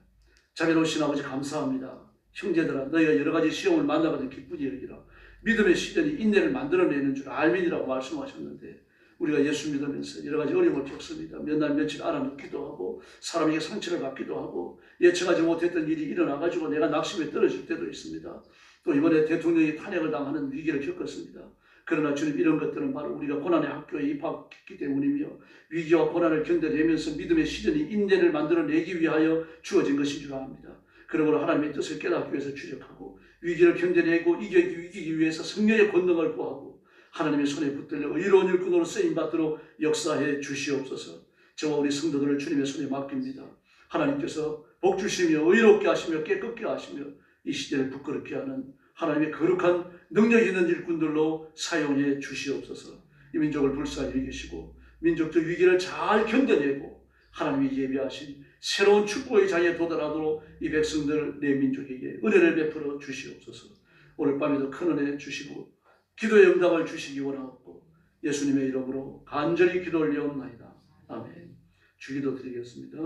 자비로우신 아버지 감사합니다. 형제들아 너희가 여러 가지 시험을 만나거든 기쁘게 여기라. 믿음의 시련이 인내를 만들어내는 줄 알민이라고 말씀하셨는데 우리가 예수 믿으면서 여러 가지 어려움을 겪습니다. 몇 날 며칠 알아눕기도 하고 사람에게 상처를 받기도 하고 예측하지 못했던 일이 일어나가지고 내가 낙심에 떨어질 때도 있습니다. 또 이번에 대통령이 탄핵을 당하는 위기를 겪었습니다. 그러나 주님 이런 것들은 바로 우리가 고난의 학교에 입학했기 때문이며 위기와 고난을 견뎌내면서 믿음의 시련이 인내를 만들어내기 위하여 주어진 것인 줄 압니다. 그러므로 하나님의 뜻을 깨닫기 위해서 추적하고 위기를 견뎌내고 이기기 위해서 성령의 권능을 구하고 하나님의 손에 붙들려 의로운 일꾼으로 쓰임받도록 역사해 주시옵소서. 저와 우리 성도들을 주님의 손에 맡깁니다. 하나님께서 복 주시며 의롭게 하시며 깨끗게 하시며 이 시대를 부끄럽게 하는 하나님의 거룩한 능력 있는 일꾼들로 사용해 주시옵소서. 이 민족을 불쌍히 여기시고 민족적 위기를 잘 견뎌내고 하나님이 예비하신 새로운 축복의 장에 도달하도록 이 백성들 내 민족에게 은혜를 베풀어 주시옵소서. 오늘 밤에도 큰 은혜 주시고 기도의 응답을 주시기 원하옵고 예수님의 이름으로 간절히 기도 올려옵나이다. 아멘. 주기도 드리겠습니다.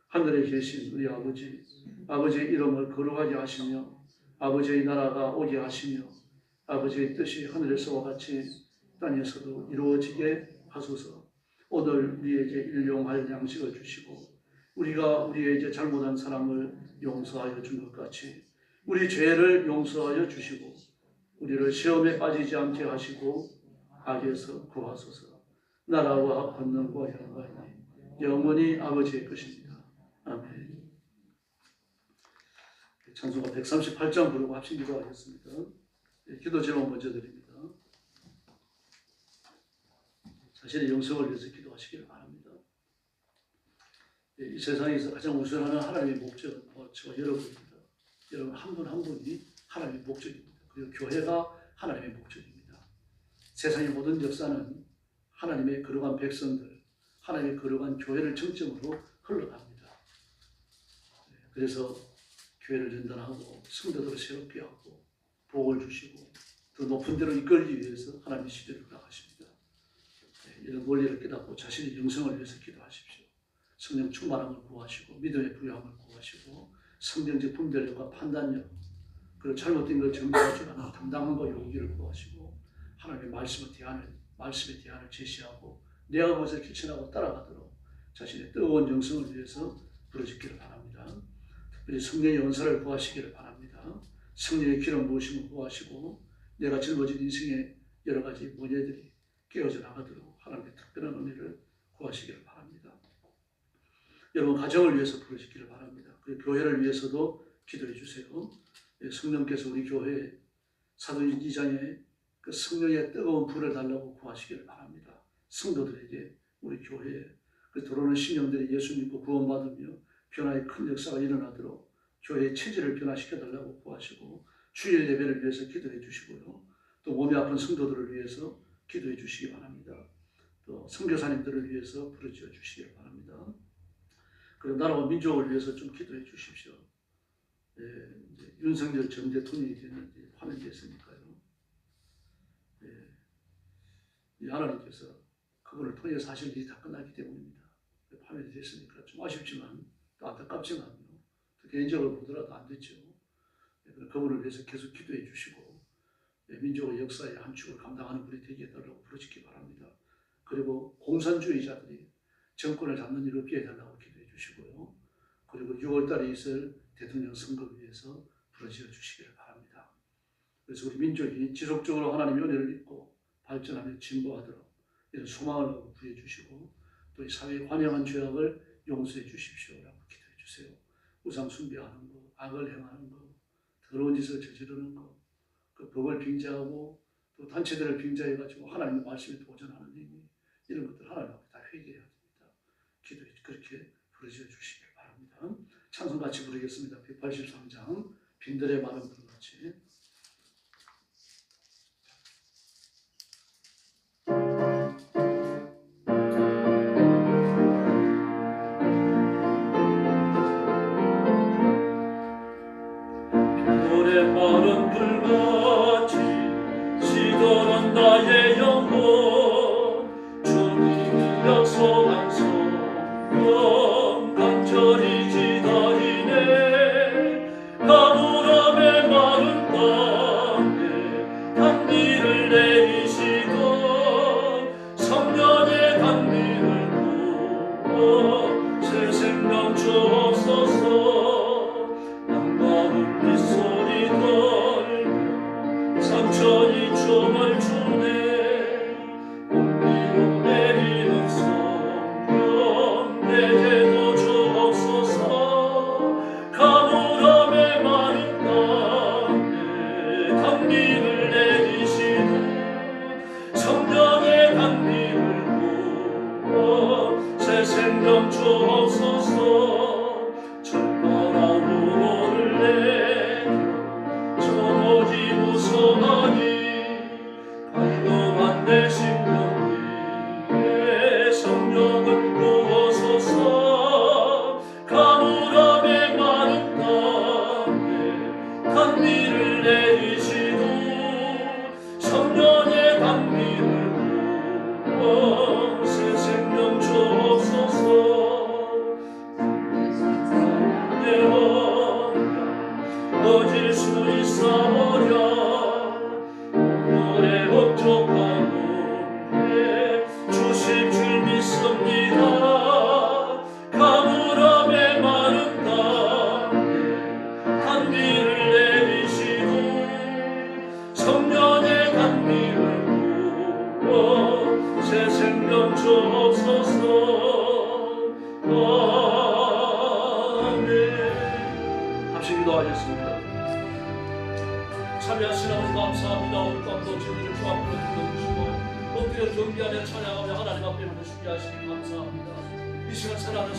하늘에 계신 우리 아버지, 아버지의 이름을 거룩하게 하시며 아버지의 나라가 오게 하시며 아버지의 뜻이 하늘에서와 같이 땅에서도 이루어지게 하소서. 오늘 우리에게 일용할 양식을 주시고 우리가 우리에게 잘못한 사람을 용서하여 준 것 같이 우리 죄를 용서하여 주시고 우리를 시험에 빠지지 않게 하시고 악에서 구하소서. 나라와 권능과 영광이 영원히 아버지의 것입니다. 아멘. 찬송가 138장 부르고 합심 기도하겠습니다. 기도 제목 먼저 드립니다. 자신의 영성을 위해서 기도하시기를 바랍니다. 이 세상에서 가장 우선하는 하나님의 목적은 저와 여러분입니다. 여러분 한 분 한 분이 하나님의 목적입니다. 그리고 교회가 하나님의 목적입니다. 세상의 모든 역사는 하나님의 거룩한 백성들, 하나님의 거룩한 교회를 정점으로 흘러갑니다. 그래서 교회를 전단하고 성도들을 새롭게 하고 복을 주시고 더 높은 데로 이끌기 위해서 하나님의 시대를 허락하십니다. 이런 원리를 깨닫고 자신의 영성을 위해서 기도하십시오. 성령 충만함을 구하시고 믿음의 부여함을 구하시고 성경적 분별력과 판단력, 그리고 잘못된 걸 정죄하지 않은 당당함과 용기를 구하시고 하나님의 말씀의 대안을 제시하고 내가 그것을 실천하고 따라가도록 자신의 뜨거운 영성을 위해서 부르짖기를 바랍니다. 특별히 성령의 은사를 구하시기를 바랍니다. 성령의 기름 부으심을 구하시고 내가 짊어진 인생의 여러 가지 문제들이 깨어져 나가도록 하나님의 특별한 은혜를 구하시기를 바랍니다. 여러분 가정을 위해서 부르짖기를 바랍니다. 그리고 교회를 위해서도 기도해 주세요. 성령께서 우리 교회에 사도행전 2장에 그 성령의 뜨거운 불을 달라고 구하시기를 바랍니다. 성도들에게 우리 교회에 그 들어오는 신령들이 예수 믿고 구원받으며 변화의 큰 역사가 일어나도록 교회의 체질을 변화시켜 달라고 구하시고 주일 예배를 위해서 기도해 주시고요. 또 몸이 아픈 성도들을 위해서 기도해 주시기 바랍니다. 또 선교사님들을 위해서 부르짖어 주시기 바랍니다. 그리고 나라와 민족을 위해서 좀 기도해 주십시오. 이제 윤석열 전 대통령이 됐는지 화면됐으니까요. 하나님께서 그분을 통해 사실 일이 다 끝났기 때문입니다. 화면이 됐으니까 좀 아쉽지만 또 안타깝지만요. 또 개인적으로 보더라도 안 됐죠. 그분을 위해서 계속 기도해 주시고 민족의 역사의 한 축을 감당하는 분이 되게 해달라고 부르짖기 바랍니다. 그리고 공산주의자들이 정권을 잡는 일을 없게 해달라고 기도해 주시고요. 그리고 6월달에 있을 대통령 선거를 위해서 부르짖어 주시기를 바랍니다. 그래서 우리 민족이 지속적으로 하나님의 은혜를 믿고 발전하며 진보하도록 이런 소망을 부여 주시고 또 이 사회의 관영한 죄악을 용서해 주십시오라고 기도해 주세요. 우상 숭배하는 것, 악을 행하는 것, 더러운 짓을 저지르는 것, 그 법을 빙자하고 또 단체들을 빙자해가지고 하나님의 말씀에 도전하는 행위, 이런 것들 하나님 앞에 다 회개해야 됩니다. 기도해 그렇게 부르짖어 주시길 바랍니다. 찬송 같이 부르겠습니다. 183장 빈들의 마른 불같이. 빈들의 마른 불같이 시도는 나의 영혼 주님이 약속한 성령 간절히 기다리네. 가물함의 마른 땅에 단비를 내리시던 성령의 단비를 부어 새 생명 주옵소서. 반가운 빗소리 떨며 상처이 춤을 추네. 공기로 내리는 성령 내게도 주옵소서. 가물함의 마른 땅에 단비를 내리시는 성령의 단비를 부어 새 생명 주옵소서. 철바람 우로를 내려 저녁이 무성하니 갈급한 내 심령 위에 성령을 부어소서. 가물함의 마른 땅에 단비를 내리시고 성령의 단비를 부어 새 생명 주옵소서. 어질 수 있사오랴. 오늘의 업적한 은혜 주실 줄 믿습니다. 가물함의 마른 땅에 단비를 내리시고 성령의 단비를 부어 새 생명 주옵소서. 기도하겠습니다. 참여하신 아버지 감사합니다. 오늘 밤도 저희를 주 앞으로 불러주시고 엎드려 경배하며 찬양하며 하나님 앞에 모시게 하시니 감사합니다. 이 시간 살아가는